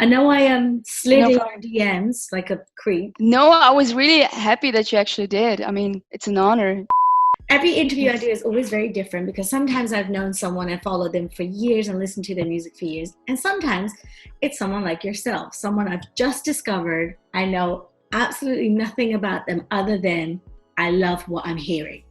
I know I slid No in problem. your DMs like a creep. No, I was really happy that you actually did. I mean, it's an honor. Every interview I do Yes. is always very different because sometimes I've known someone and followed them for years and listened to their music for years. And sometimes it's someone like yourself, someone I've just discovered. I know absolutely nothing about them other than I love what I'm hearing.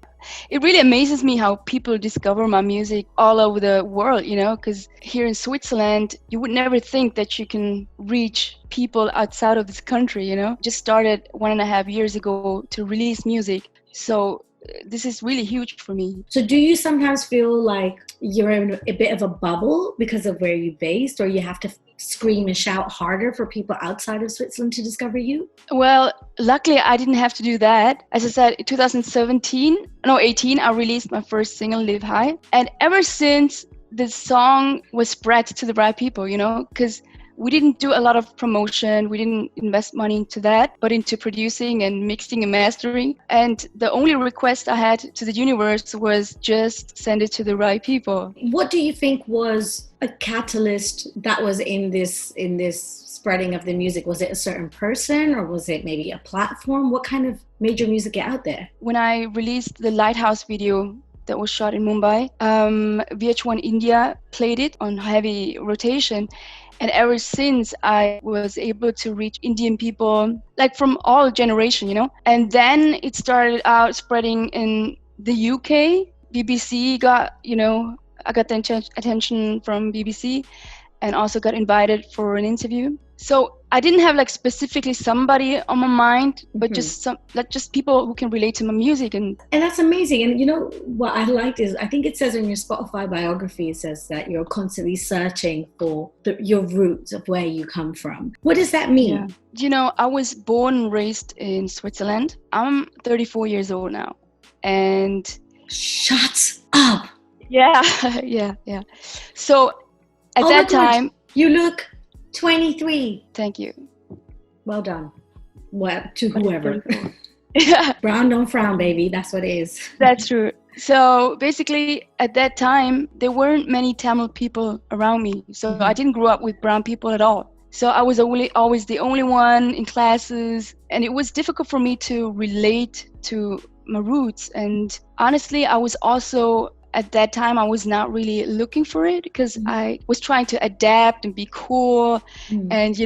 It really amazes me how people discover my music all over the world, because here in Switzerland, you would never think that you can reach people outside of this country. Just started 1.5 years ago to release music. So this is really huge for me. So do you sometimes feel like you're in a bit of a bubble because of where you're based, or you have to scream and shout harder for people outside of Switzerland to discover you? Well, luckily I didn't have to do that. As I said, in 2018, I released my first single, Live High. And ever since, the song was spread to the right people, because we didn't do a lot of promotion. We didn't invest money into that, but into producing and mixing and mastering. And the only request I had to the universe was just send it to the right people. What do you think was a catalyst that was in this spreading of the music? Was it a certain person, or was it maybe a platform? What kind of made your music get out there? When I released the Lighthouse video that was shot in Mumbai, VH1 India played it on heavy rotation. And ever since, I was able to reach Indian people, like from all generation, And then it started out spreading in the UK. BBC got, I got the attention from BBC, and also got invited for an interview. So I didn't have like specifically somebody on my mind, but just people who can relate to my music. And that's amazing. And what I liked is, I think it says in your Spotify biography, it says that you're constantly searching for your roots of where you come from. What does that mean? Yeah. I was born and raised in Switzerland. I'm 34 years old now. And shut up. Yeah. Yeah. So at that time, you look 23. Thank you. Well done. Well, to whoever. Yeah. Brown don't frown, baby. That's what it is. That's true. So basically, at that time, there weren't many Tamil people around me. So I didn't grow up with brown people at all. So I was always the only one in classes. And it was difficult for me to relate to my roots. And honestly, I was also... At that time, I was not really looking for it because I was trying to adapt and be cool. And,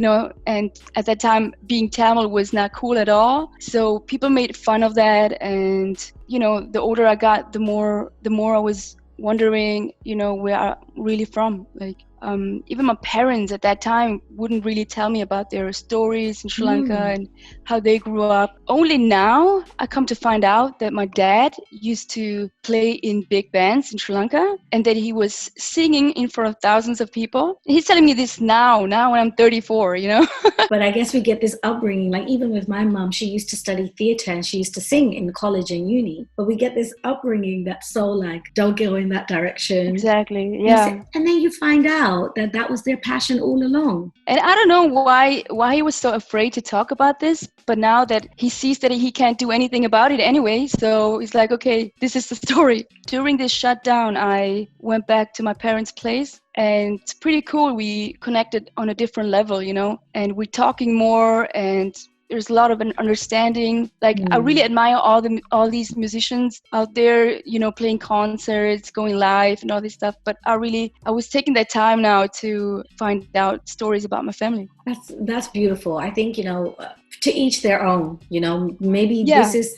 and at that time, being Tamil was not cool at all. So people made fun of that. And, the older I got, the more I was wondering, where I'm really from. Like, even my parents at that time wouldn't really tell me about their stories in Sri Lanka and how they grew up. Only now I come to find out that my dad used to play in big bands in Sri Lanka and that he was singing in front of thousands of people. And he's telling me this now when I'm 34, But I guess we get this upbringing, like even with my mom, she used to study theater and she used to sing in college and uni. But we get this upbringing that's so like, don't go in that direction. Exactly, yeah. And then you find out that was their passion all along. And I don't know why he was so afraid to talk about this, but now that he sees that he can't do anything about it anyway, so he's like, okay, this is the story. During this shutdown, I went back to my parents' place, and it's pretty cool. We connected on a different level, and we're talking more, and there's a lot of an understanding. Like I really admire all these musicians out there, playing concerts, going live and all this stuff. But I was taking that time now to find out stories about my family. That's beautiful. I think, to each their own, maybe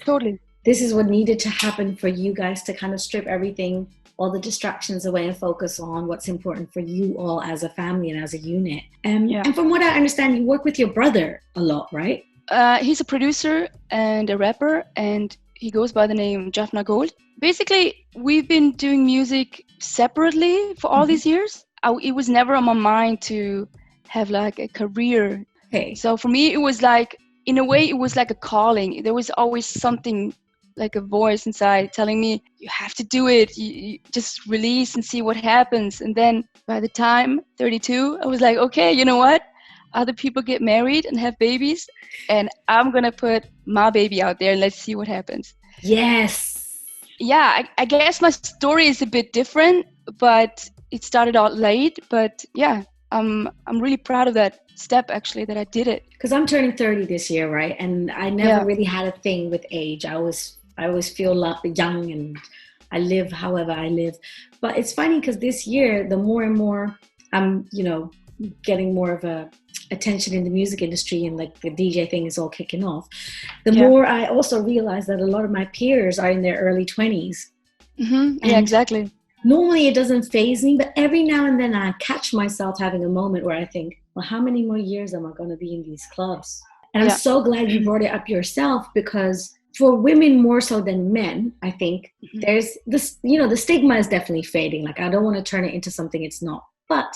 totally. This is what needed to happen for you guys to kind of strip everything, all the distractions away and focus on what's important for you all as a family and as a unit. And from what I understand, you work with your brother a lot, right? He's a producer and a rapper, and he goes by the name Jaffna Gold. Basically, we've been doing music separately for all these years. It was never on my mind to have like a career. Okay. So for me, it was like, in a way, it was like a calling. There was always something like a voice inside telling me, you have to do it. You just release and see what happens. And then by the time 32, I was like, okay, you know what? Other people get married and have babies, and I'm going to put my baby out there and let's see what happens. Yes. Yeah, I guess my story is a bit different, but it started out late. But yeah, I'm really proud of that step, actually, that I did it. Because I'm turning 30 this year, right? And I never really had a thing with age. I always feel young, and I live however I live. But it's funny because this year, the more and more I'm, getting more of a attention in the music industry, and like the DJ thing is all kicking off, the more I also realize that a lot of my peers are in their early 20s. Mm-hmm. Yeah, exactly. Normally it doesn't faze me, but every now and then I catch myself having a moment where I think, well, how many more years am I going to be in these clubs? And I'm so glad you brought it up yourself, because for women more so than men, I think there's this, the stigma is definitely fading. Like, I don't want to turn it into something it's not. But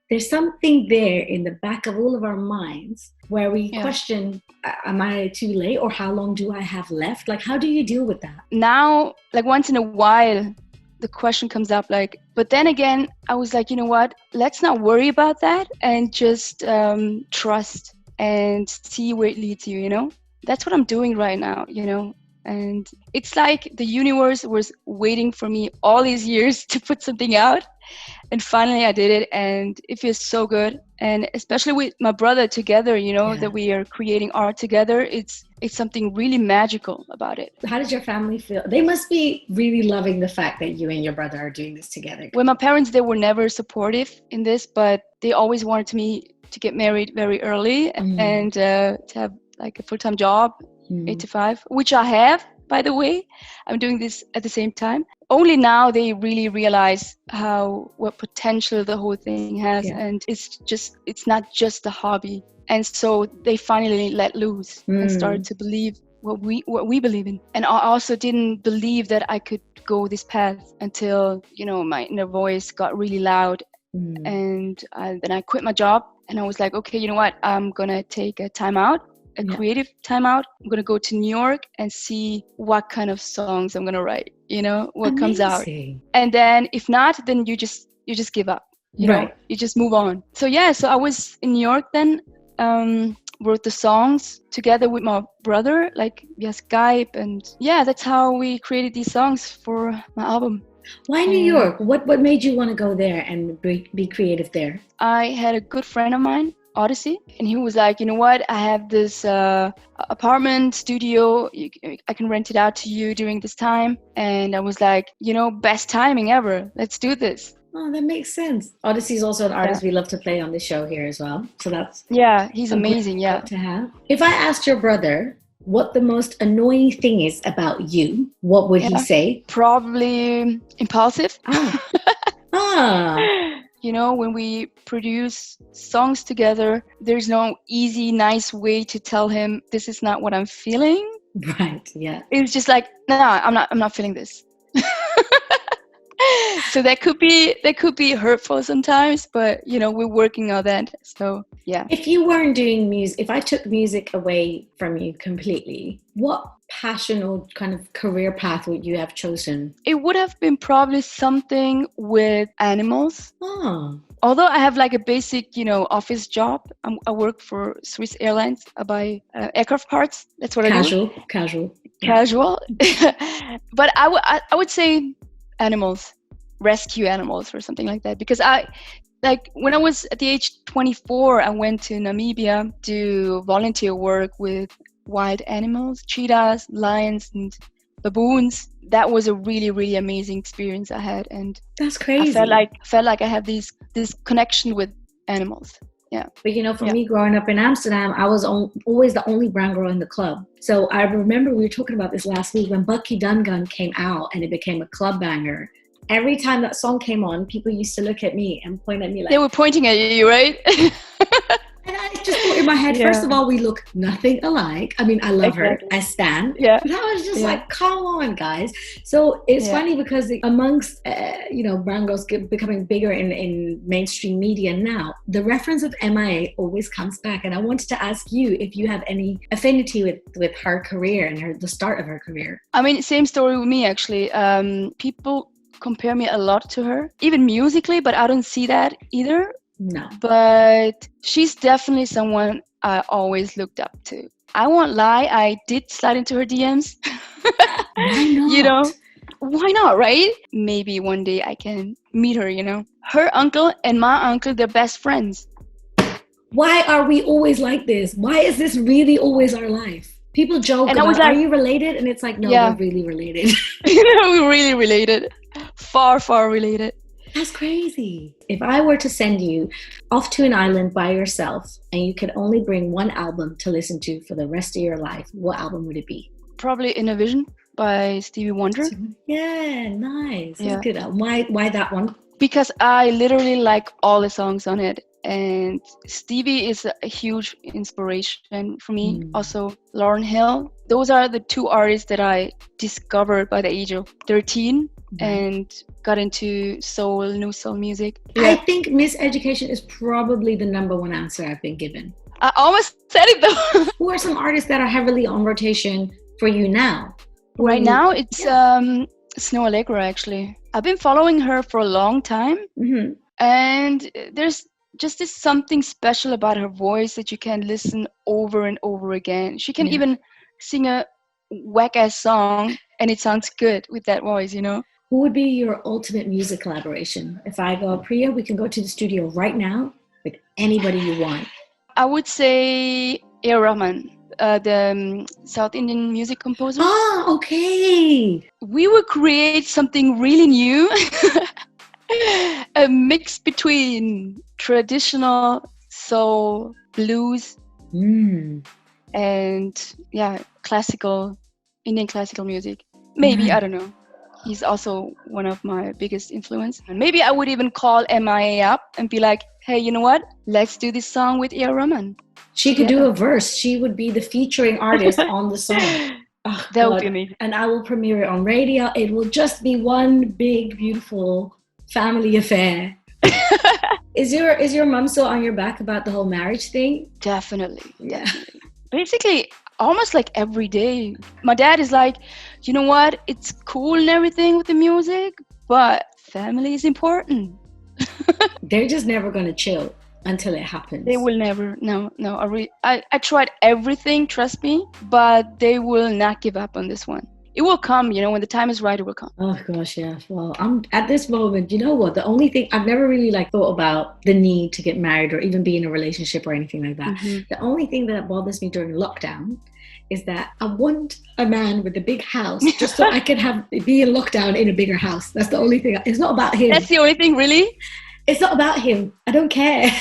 there's something there in the back of all of our minds where we question, am I too late, or how long do I have left? Like, how do you deal with that? Now, like once in a while, the question comes up, like, but then again, I was like, you know what? Let's not worry about that and just trust and see where it leads you, That's what I'm doing right now, And it's like the universe was waiting for me all these years to put something out. And finally I did it, and it feels so good. And especially with my brother together, that we are creating art together, it's something really magical about it. How did your family feel? They must be really loving the fact that you and your brother are doing this together. Well, my parents, they were never supportive in this, but they always wanted me to get married very early and to have like a full-time job, 8 to 5, which I have, by the way. I'm doing this at the same time. Only now they really realize what potential the whole thing has, and it's not just a hobby. And so they finally let loose and started to believe what we believe in. And I also didn't believe that I could go this path until, my inner voice got really loud. And then I quit my job, and I was like, okay, you know what? I'm gonna take a time out. A creative time out. I'm going to go to New York and see what kind of songs I'm going to write, what comes out. And then if not, then you just give up, you know, you just move on. So so I was in New York then, wrote the songs together with my brother, like via Skype. And that's how we created these songs for my album. Why New York? What made you want to go there and be creative there? I had a good friend of mine, Odyssey, and he was like, you know what, I have this apartment studio, I can rent it out to you during this time. And I was like, best timing ever, let's do this. Oh, that makes sense. Odyssey is also an artist we love to play on the show here as well, so that's he's amazing. To have. If I asked your brother what the most annoying thing is about you, what would he say? Probably impulsive. Ah. When we produce songs together, there's no easy, nice way to tell him this is not what I'm feeling. Right, yeah. It's just like, no, I'm not feeling this. So that could be hurtful sometimes, but we're working on that. So yeah. If you weren't doing music, if I took music away from you completely, what passion or kind of career path would you have chosen? It would have been probably something with animals. Oh. Although I have like a basic, office job. I work for Swiss Airlines. I buy aircraft parts. That's what I do. Casual. But I would say animals, rescue animals or something like that. Because when I was at the age 24, I went to Namibia to volunteer work with wild animals, cheetahs, lions, and baboons. That was a really, really amazing experience I had, and that's crazy. I felt like I have this connection with animals. Yeah. But for me growing up in Amsterdam, I was always the only brown girl in the club. So I remember we were talking about this last week when Bucky Dungun came out and it became a club banger. Every time that song came on, people used to look at me and point at me like... They were pointing at you, right? And I just thought in my head, first of all, we look nothing alike. I mean, I love her. I stan. Yeah. But I was just like, come on, guys. So it's funny because amongst, brown girls becoming bigger in mainstream media now, the reference of MIA always comes back. And I wanted to ask you if you have any affinity with her career and the start of her career. I mean, same story with me, actually. People compare me a lot to her, even musically, but I don't see that either. No. But she's definitely someone I always looked up to. I won't lie, I did slide into her DMs. Why not? why not, right? Maybe one day I can meet her, Her uncle and my uncle, they're best friends. Why are we always like this? Why is this really always our life? People joke And about, are you related? And it's like, no, we're really related. We're really related. Far, far related. That's crazy. If I were to send you off to an island by yourself and you could only bring one album to listen to for the rest of your life, what album would it be? Probably In a Vision by Stevie Wonder. Yeah, nice. That's a good album. Why that one? Because I literally like all the songs on it. And Stevie is a huge inspiration for me. Also, Lauryn Hill. Those are the two artists that I discovered by the age of 13 and got into new soul music. Yeah. I think Miseducation is probably the number one answer I've been given. I almost said it though. Who are some artists that are heavily on rotation for you now? Right now, it's Snow Allegra, actually. I've been following her for a long time. And there's just this something special about her voice that you can listen over and over again. She can even sing a whack-ass song and it sounds good with that voice, Who would be your ultimate music collaboration? If I go, Priya, we can go to the studio right now with anybody you want. I would say A.R. Rahman, the South Indian music composer. Oh, okay. We would create something really new. A mix between traditional soul, blues, and Indian classical music. Maybe, I don't know. He's also one of my biggest influence. And maybe I would even call MIA up and be like, hey, you know what? Let's do this song with A.R. Rahman. She could do a verse. She would be the featuring artist on the song. Oh, that would be amazing. And I will premiere it on radio. It will just be one big, beautiful family affair. Is your mom still on your back about the whole marriage thing? Definitely. Basically, almost like every day. My dad is like, you know what? It's cool and everything with the music, but family is important. They're just never going to chill until it happens. They will never. No. I tried everything, trust me, but they will not give up on this one. It will come, when the time is right, it will come. Oh gosh, yeah. Well, I'm at this moment, you know what? The only thing I've never really thought about the need to get married or even be in a relationship or anything like that. The only thing that bothers me during lockdown is that I want a man with a big house just so I can be in lockdown in a bigger house. That's the only thing. It's not about him. That's the only thing, really? It's not about him. I don't care.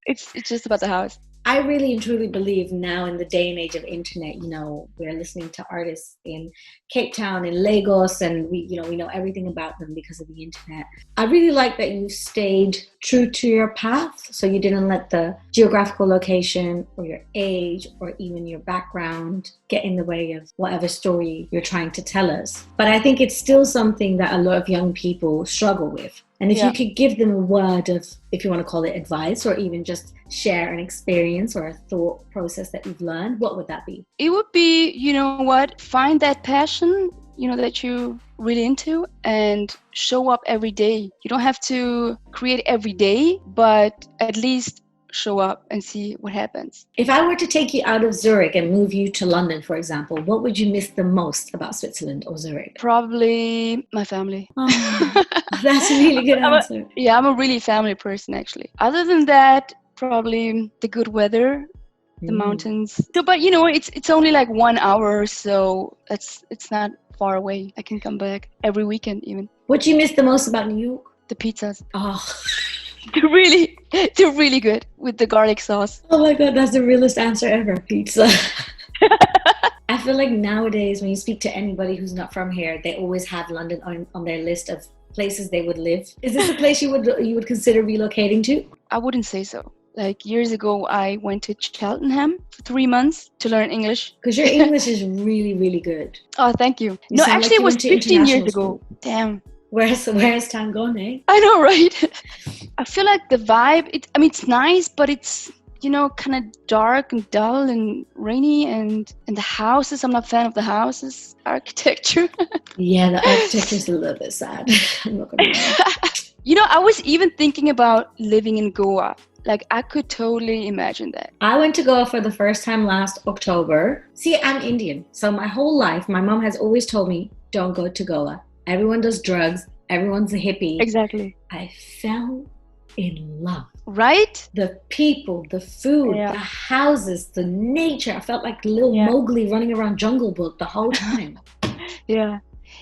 It's just about the house. I really and truly believe now in the day and age of internet, we're listening to artists in Cape Town, in Lagos, and we know everything about them because of the internet. I really like that you stayed true to your path. So you didn't let the geographical location or your age or even your background get in the way of whatever story you're trying to tell us. But I think it's still something that a lot of young people struggle with. And if you could give them a word of, if you want to call it advice, or even just share an experience or a thought process that you've learned, what would that be? It would be, find that passion, that you're really into and show up every day. You don't have to create every day, but at least show up and see what happens. If I were to take you out of Zurich and move you to London, for example, what would you miss the most about Switzerland or Zurich? Probably my family. Oh, that's a really good answer. I'm a really family person, actually. Other than that, probably the good weather, the mountains. So, but it's only like 1 hour, so it's not far away. I can come back every weekend even. What do you miss the most about New York? The pizzas. Oh. They're really good with the garlic sauce. Oh my God, that's the realest answer ever. Pizza. I feel like nowadays when you speak to anybody who's not from here, they always have London on their list of places they would live. Is this a place you would consider relocating to? I wouldn't say so. Like years ago, I went to Cheltenham for 3 months to learn English. Because your English is really, really good. Oh, thank you. No, actually, it was 15 years ago. Damn. Where's time gone, eh? I know, right? I feel like the vibe, it's nice, but it's, kind of dark and dull and rainy, and the houses, I'm not a fan of the houses, architecture. Yeah, the architecture is a little bit sad. I'm not gonna lie. I was even thinking about living in Goa. Like, I could totally imagine that. I went to Goa for the first time last October. See, I'm Indian. So my whole life, my mom has always told me, don't go to Goa. everyone does drugs, everyone's a hippie. Exactly. I fell in love. Right? The people, the food, the houses, the nature. I felt like little Mowgli running around Jungle Book the whole time. Yeah.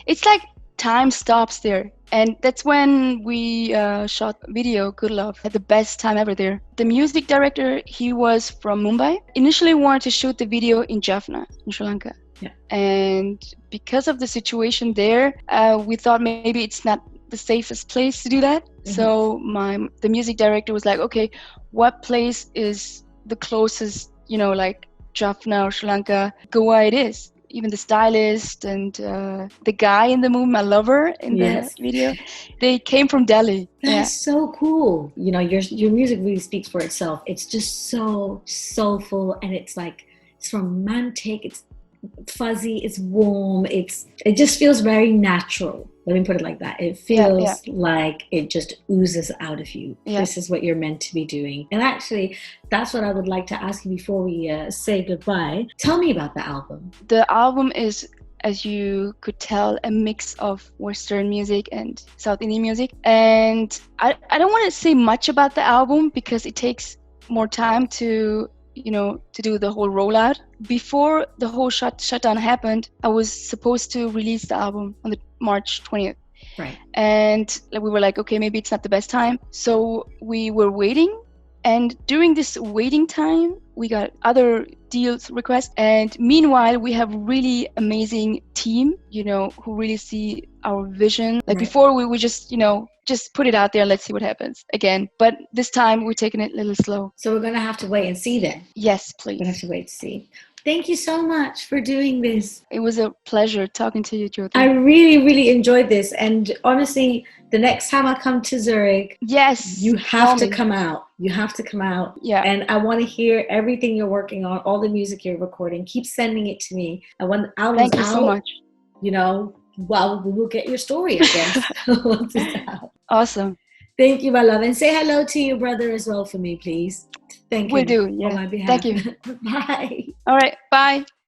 It's like time stops there. And that's when we shot video, Good Love. Had the best time ever there. The music director, he was from Mumbai. Initially wanted to shoot the video in Jaffna, in Sri Lanka. Yeah. And because of the situation there, we thought maybe it's not the safest place to do that. Mm-hmm. So the music director was like, okay, what place is the closest, like Jaffna or Sri Lanka? Goa it is. Even the stylist and the guy in the movie, my lover in the video, they came from Delhi. That's so cool. Your music really speaks for itself. It's just so soulful, and it's romantic. It's fuzzy. It's warm. It just feels very natural. Let me put it like that. It feels like it just oozes out of you. Yeah. This is what you're meant to be doing. And actually, that's what I would like to ask you before we say goodbye. Tell me about the album. The album is, as you could tell, a mix of Western music and South Indian music. And I don't want to say much about the album because it takes more time to do the whole rollout. Before the whole shutdown happened, I was supposed to release the album on the March 20th. Right. And we were like, okay, maybe it's not the best time. So we were waiting. And during this waiting time, we got other deals requests. And meanwhile, we have really amazing team, who really see our vision. Like before, we would just put it out there and let's see what happens again. But this time, we're taking it a little slow. So we're going to have to wait and see then. Yes, please. We're going to have to wait to see. Thank you so much for doing this. It was a pleasure talking to you, Jyoty. I really, really enjoyed this. And honestly, the next time I come to Zurich, you have to come out. You have to come out. Yeah. And I want to hear everything you're working on, all the music you're recording. Keep sending it to me. And when the album's Thank you so much. Well, we will get your story again. Once it's out. Awesome. Thank you, my love. And say hello to your brother as well for me, please. Thank you. Will do. Yeah. On my behalf. Thank you. Bye. All right. Bye.